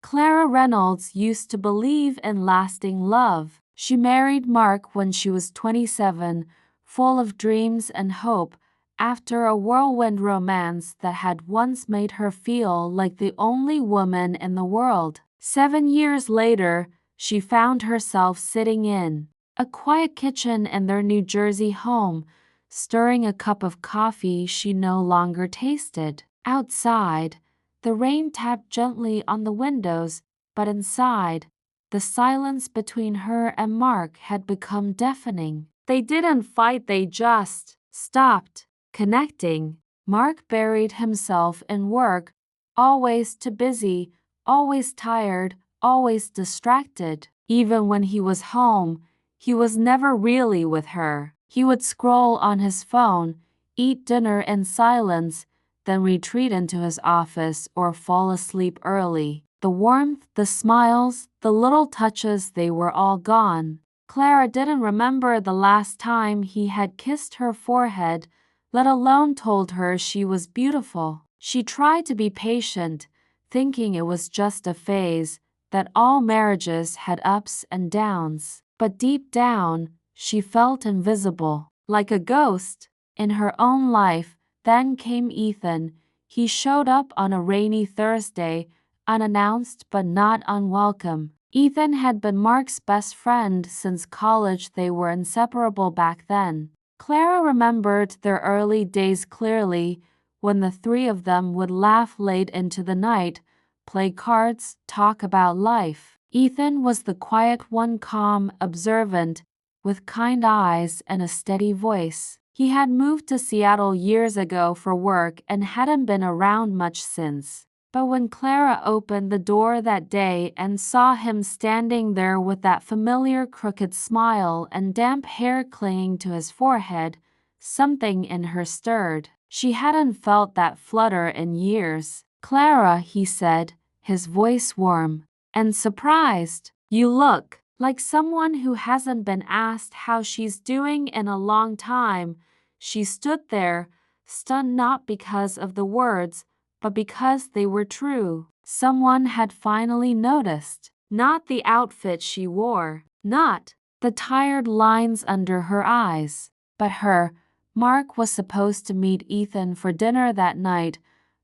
Clara Reynolds used to believe in lasting love. She married Mark when she was 27, full of dreams and hope, after a whirlwind romance that had once made her feel like the only woman in the world. 7 years later, she found herself sitting in a quiet kitchen in their New Jersey home, stirring a cup of coffee she no longer tasted. Outside, the rain tapped gently on the windows, but inside, the silence between her and Mark had become deafening. They didn't fight, they just stopped connecting. Mark buried himself in work, always too busy, always tired, always distracted. Even when he was home, he was never really with her. He would scroll on his phone, eat dinner in silence, then retreat into his office or fall asleep early. The warmth, the smiles, the little touches, they were all gone. Clara didn't remember the last time he had kissed her forehead, let alone told her she was beautiful. She tried to be patient, thinking it was just a phase, that all marriages had ups and downs. But deep down, she felt invisible, like a ghost, in her own life. Then came Ethan. He showed up on a rainy Thursday, unannounced but not unwelcome. Ethan had been Mark's best friend since college. They were inseparable back then. Clara remembered their early days clearly, when the three of them would laugh late into the night, play cards, talk about life. Ethan was the quiet one, calm, observant, with kind eyes and a steady voice. He had moved to Seattle years ago for work and hadn't been around much since. But when Clara opened the door that day and saw him standing there with that familiar crooked smile and damp hair clinging to his forehead, something in her stirred. She hadn't felt that flutter in years. "Clara," he said, his voice warm and surprised, "you look like someone who hasn't been asked how she's doing in a long time." She stood there, stunned, not because of the words, but because they were true. Someone had finally noticed. Not the outfit she wore, not the tired lines under her eyes, but her. Mark was supposed to meet Ethan for dinner that night,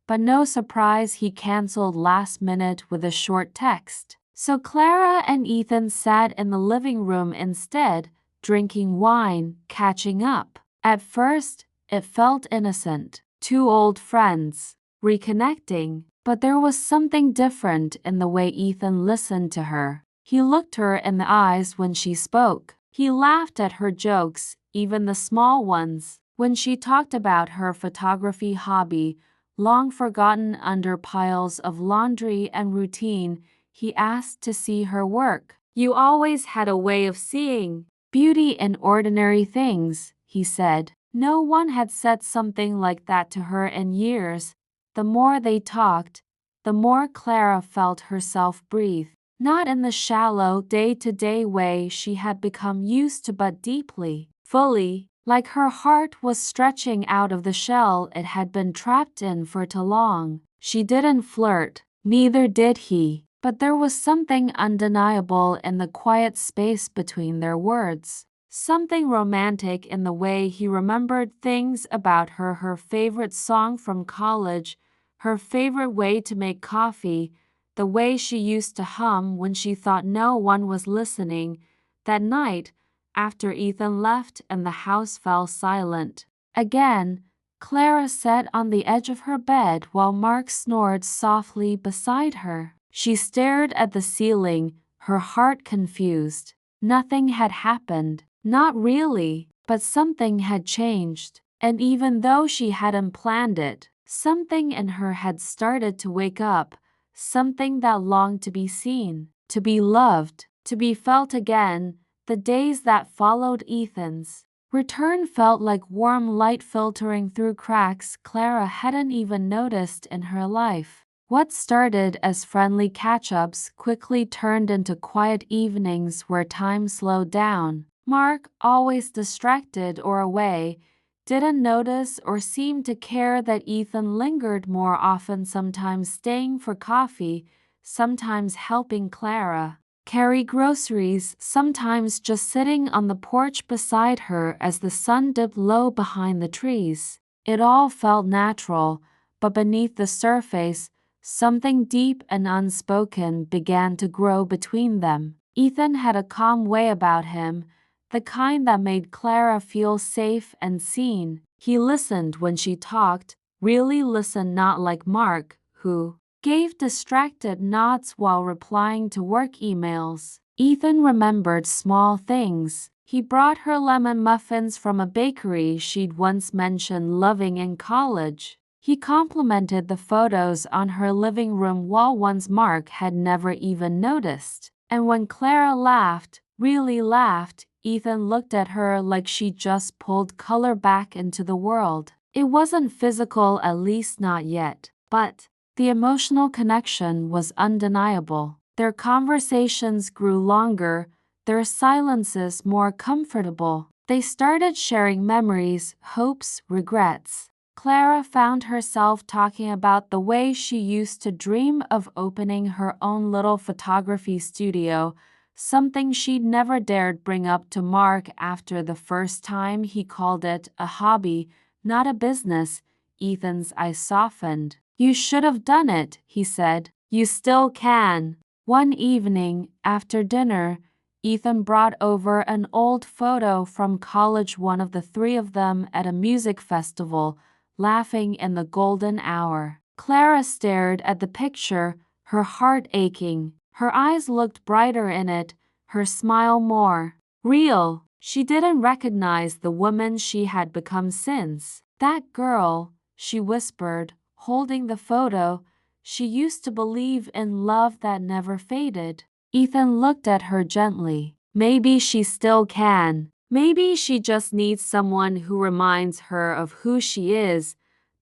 but no surprise, he canceled last minute with a short text. So Clara and Ethan sat in the living room instead, drinking wine, catching up. At first, it felt innocent. Two old friends reconnecting, but there was something different in the way Ethan listened to her. He looked her in the eyes when she spoke. He laughed at her jokes, even the small ones. When she talked about her photography hobby, long forgotten under piles of laundry and routine, he asked to see her work. "You always had a way of seeing beauty in ordinary things," he said. No one had said something like that to her in years. The more they talked, the more Clara felt herself breathe. Not in the shallow, day-to-day way she had become used to, but deeply, fully, like her heart was stretching out of the shell it had been trapped in for too long. She didn't flirt, neither did he, but there was something undeniable in the quiet space between their words. Something romantic in the way he remembered things about her, her favorite song from college, her favorite way to make coffee, the way she used to hum when she thought no one was listening. That night, after Ethan left and the house fell silent again, Clara sat on the edge of her bed while Mark snored softly beside her. She stared at the ceiling, her heart confused. Nothing had happened. Not really, but something had changed. And even though she hadn't planned it, something in her had started to wake up, something that longed to be seen, to be loved, to be felt again. The days that followed Ethan's return felt like warm light filtering through cracks Clara hadn't even noticed in her life. What started as friendly catch-ups quickly turned into quiet evenings where time slowed down. Mark, always distracted or away, didn't notice or seem to care that Ethan lingered more often, sometimes staying for coffee, sometimes helping Clara carry groceries, sometimes just sitting on the porch beside her as the sun dipped low behind the trees. It all felt natural, but beneath the surface, something deep and unspoken began to grow between them. Ethan had a calm way about him, the kind that made Clara feel safe and seen. He listened when she talked, really listened, not like Mark, who gave distracted nods while replying to work emails. Ethan remembered small things. He brought her lemon muffins from a bakery she'd once mentioned loving in college. He complimented the photos on her living room wall ones Mark had never even noticed. And when Clara laughed, really laughed, Ethan looked at her like she just pulled color back into the world. It wasn't physical, at least not yet, but the emotional connection was undeniable. Their conversations grew longer, their silences more comfortable. They started sharing memories, hopes, regrets. Clara found herself talking about the way she used to dream of opening her own little photography studio, something she'd never dared bring up to Mark after the first time he called it a hobby, not a business. Ethan's eyes softened. "You should have done it," he said. "You still can." One evening, after dinner, Ethan brought over an old photo from college, one of the three of them at a music festival, laughing in the golden hour. Clara stared at the picture, her heart aching. Her eyes looked brighter in it, her smile more real. She didn't recognize the woman she had become since. "That girl," she whispered, holding the photo, "she used to believe in love that never faded." Ethan looked at her gently. "Maybe she still can. Maybe she just needs someone who reminds her of who she is."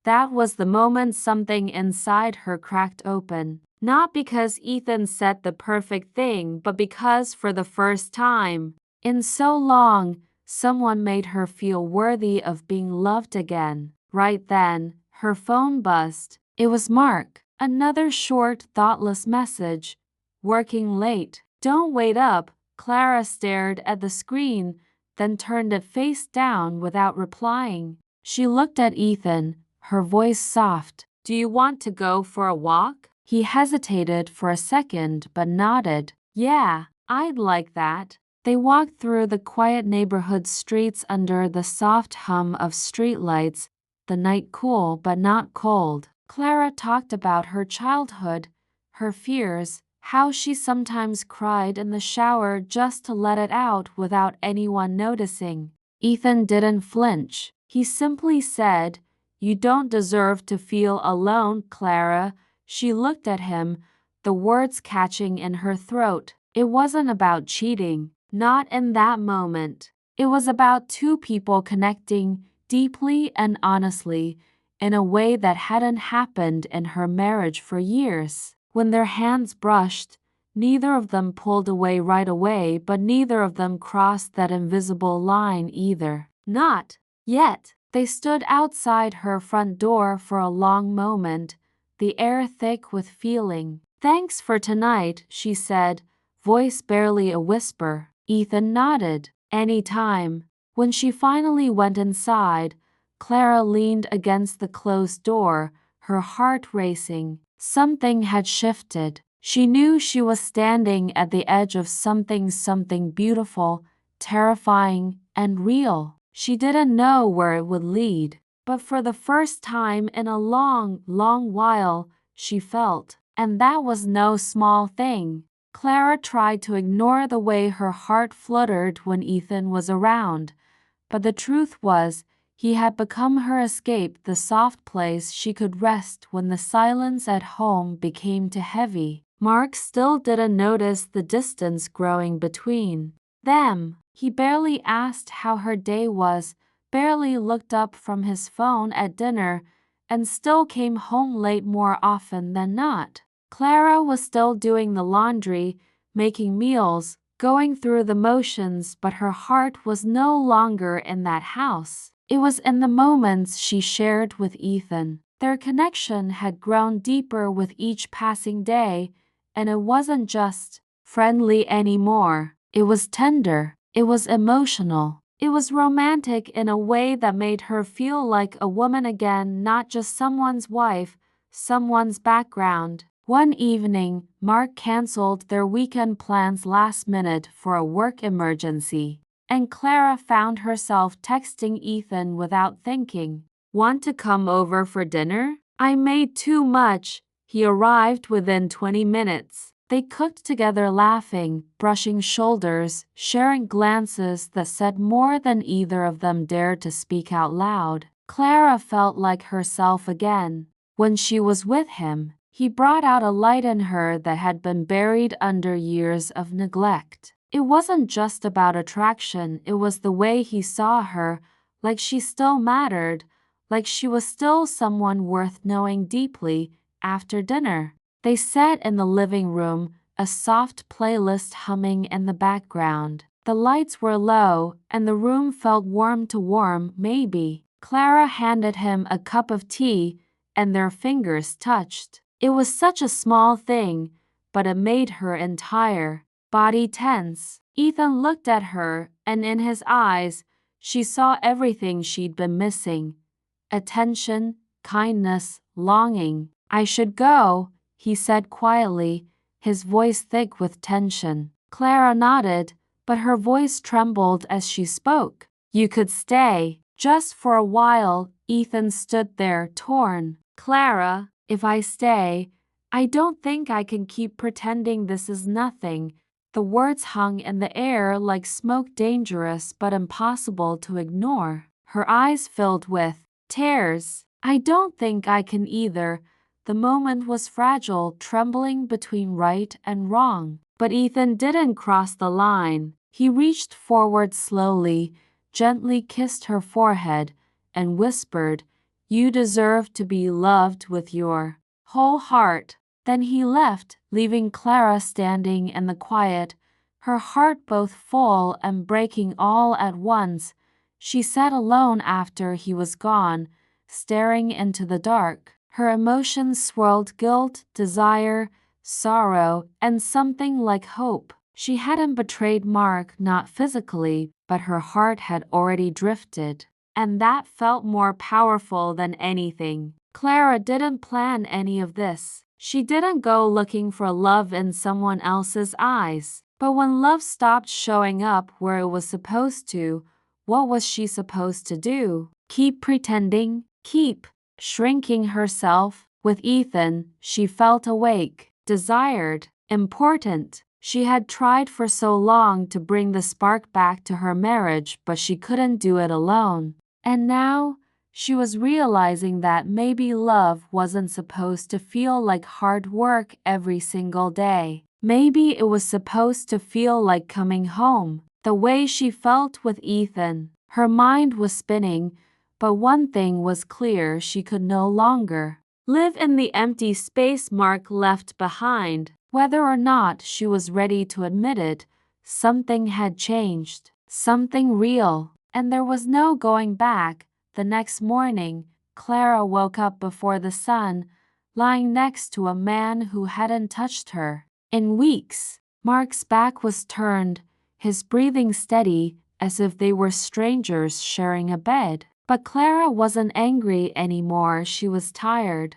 That was the moment something inside her cracked open. Not because Ethan said the perfect thing, but because for the first time in so long, someone made her feel worthy of being loved again. Right then, her phone buzzed. It was Mark. Another short, thoughtless message. "Working late. Don't wait up." Clara stared at the screen, then turned it face down without replying. She looked at Ethan, her voice soft. "Do you want to go for a walk?" He hesitated for a second but nodded. "Yeah, I'd like that." They walked through the quiet neighborhood streets under the soft hum of streetlights, the night cool but not cold. Clara talked about her childhood, her fears, how she sometimes cried in the shower just to let it out without anyone noticing. Ethan didn't flinch. He simply said, "You don't deserve to feel alone, Clara." She looked at him, the words catching in her throat. It wasn't about cheating, not in that moment. It was about two people connecting deeply and honestly, in a way that hadn't happened in her marriage for years. When their hands brushed, neither of them pulled away right away, but neither of them crossed that invisible line either. Not yet. They stood outside her front door for a long moment, the air thick with feeling. "Thanks for tonight," she said, voice barely a whisper. Ethan nodded. "Any time." When she finally went inside, Clara leaned against the closed door, her heart racing. Something had shifted. She knew she was standing at the edge of something beautiful, terrifying, and real. She didn't know where it would lead, but for the first time in a long, long while, she felt. And that was no small thing. Clara tried to ignore the way her heart fluttered when Ethan was around, but the truth was, he had become her escape, the soft place she could rest when the silence at home became too heavy. Mark still didn't notice the distance growing between them. He barely asked how her day was, barely looked up from his phone at dinner, and still came home late more often than not. Clara was still doing the laundry, making meals, going through the motions, but her heart was no longer in that house. It was in the moments she shared with Ethan. Their connection had grown deeper with each passing day, and it wasn't just friendly anymore. It was tender. It was emotional. It was romantic in a way that made her feel like a woman again, not just someone's wife, someone's background. One evening, Mark canceled their weekend plans last minute for a work emergency, and Clara found herself texting Ethan without thinking. "Want to come over for dinner? I made too much." He arrived within 20 minutes. They cooked together, laughing, brushing shoulders, sharing glances that said more than either of them dared to speak out loud. Clara felt like herself again. When she was with him, he brought out a light in her that had been buried under years of neglect. It wasn't just about attraction, it was the way he saw her, like she still mattered, like she was still someone worth knowing deeply. After dinner, they sat in the living room, a soft playlist humming in the background. The lights were low, and the room felt warm to warm, maybe. Clara handed him a cup of tea, and their fingers touched. It was such a small thing, but it made her entire body tense. Ethan looked at her, and in his eyes, she saw everything she'd been missing. Attention, kindness, longing. "I should go," he said quietly, his voice thick with tension. Clara nodded, but her voice trembled as she spoke. "You could stay." Just for a while, Ethan stood there, torn. "Clara, if I stay, I don't think I can keep pretending this is nothing." The words hung in the air like smoke, dangerous but impossible to ignore. Her eyes filled with tears. "I don't think I can either." The moment was fragile, trembling between right and wrong. But Ethan didn't cross the line. He reached forward slowly, gently kissed her forehead, and whispered, "You deserve to be loved with your whole heart." Then he left, leaving Clara standing in the quiet, her heart both full and breaking all at once. She sat alone after he was gone, staring into the dark. Her emotions swirled: guilt, desire, sorrow, and something like hope. She hadn't betrayed Mark, not physically, but her heart had already drifted. And that felt more powerful than anything. Clara didn't plan any of this. She didn't go looking for love in someone else's eyes. But when love stopped showing up where it was supposed to, what was she supposed to do? Keep pretending? Keep shrinking herself? With Ethan, she felt awake, desired, important. She had tried for so long to bring the spark back to her marriage, but she couldn't do it alone. And now, she was realizing that maybe love wasn't supposed to feel like hard work every single day. Maybe it was supposed to feel like coming home, the way she felt with Ethan. Her mind was spinning, but one thing was clear: she could no longer live in the empty space Mark left behind. Whether or not she was ready to admit it, something had changed, something real, and there was no going back. The next morning, Clara woke up before the sun, lying next to a man who hadn't touched her in weeks. Mark's back was turned, his breathing steady, as if they were strangers sharing a bed. But Clara wasn't angry anymore. She was tired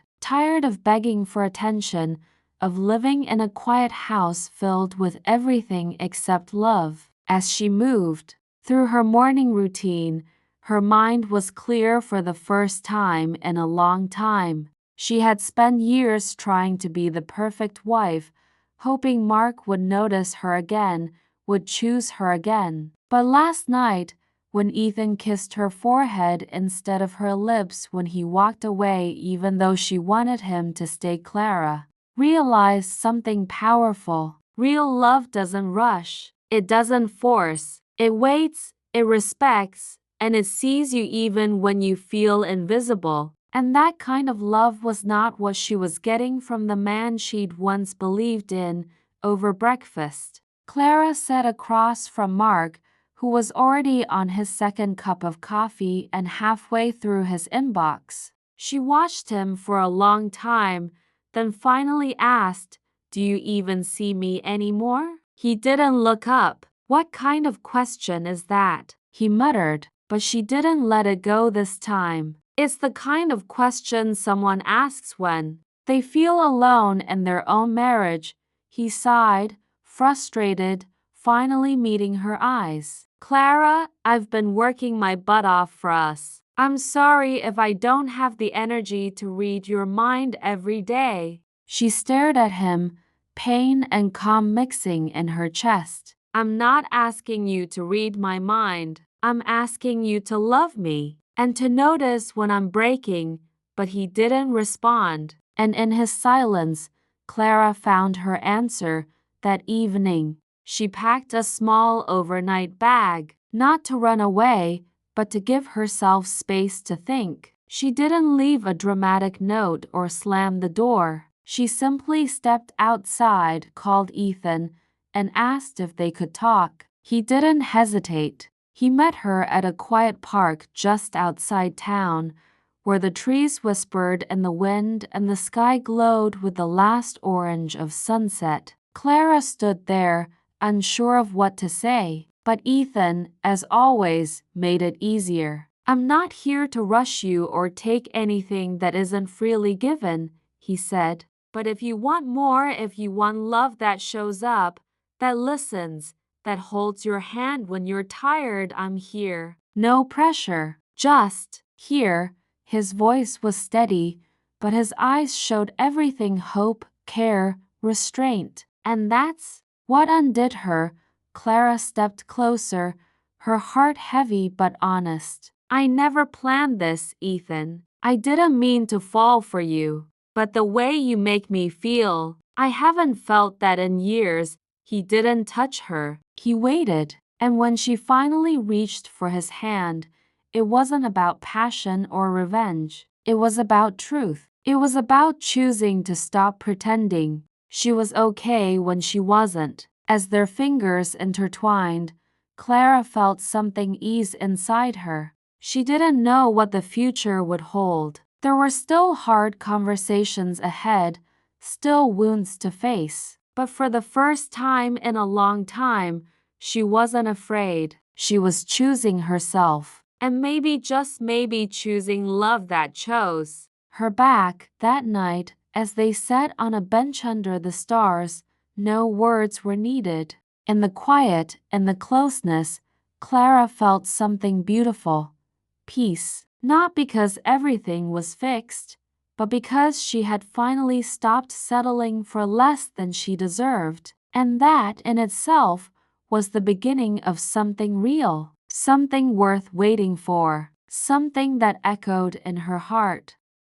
of begging for attention, of living in a quiet house filled with everything except love. As she moved through her morning routine, her mind was clear for the first time in a long time. She had spent years trying to be the perfect wife, hoping Mark would notice her again, would choose her again. But last night, when Ethan kissed her forehead instead of her lips, when he walked away even though she wanted him to stay, Clara realized something powerful. Real love doesn't rush. It doesn't force. It waits, it respects, and it sees you even when you feel invisible. And that kind of love was not what she was getting from the man she'd once believed in over breakfast. Clara sat across from Mark, who was already on his second cup of coffee and halfway through his inbox. She watched him for a long time, then finally asked, Do you even see me anymore? He didn't look up. What kind of question is that? He muttered, but she didn't let it go this time. It's the kind of question someone asks when they feel alone in their own marriage. He sighed, frustrated, finally meeting her eyes. Clara, I've been working my butt off for us. I'm sorry if I don't have the energy to read your mind every day. She stared at him, pain and calm mixing in her chest. I'm not asking you to read my mind. I'm asking you to love me and to notice when I'm breaking. But he didn't respond, and in his silence, Clara found her answer that evening. She packed a small overnight bag, not to run away, but to give herself space to think. She didn't leave a dramatic note or slam the door. She simply stepped outside, called Ethan, and asked if they could talk. He didn't hesitate. He met her at a quiet park just outside town, where the trees whispered in the wind and the sky glowed with the last orange of sunset. Clara stood there, unsure of what to say, but Ethan, as always, made it easier. I'm not here to rush you or take anything that isn't freely given, he said. But if you want more, if you want love that shows up, that listens, that holds your hand when you're tired, I'm here. No pressure, just here. His voice was steady, but his eyes showed everything: hope, care, restraint. And that's what undid her. Clara stepped closer, her heart heavy but honest. I never planned this, Ethan. I didn't mean to fall for you. But the way you make me feel, I haven't felt that in years. He didn't touch her. He waited, and when she finally reached for his hand, it wasn't about passion or revenge. It was about truth. It was about choosing to stop pretending she was okay when she wasn't. As their fingers intertwined, Clara felt something ease inside her. She didn't know what the future would hold. There were still hard conversations ahead, still wounds to face. But for the first time in a long time, she wasn't afraid. She was choosing herself. And maybe, just maybe, choosing love that chose her back. That night, as they sat on a bench under the stars, no words were needed. In the quiet, in the closeness, Clara felt something beautiful. Peace. Not because everything was fixed, but because she had finally stopped settling for less than she deserved. And that, in itself, was the beginning of something real, something worth waiting for, something that echoed in her heart.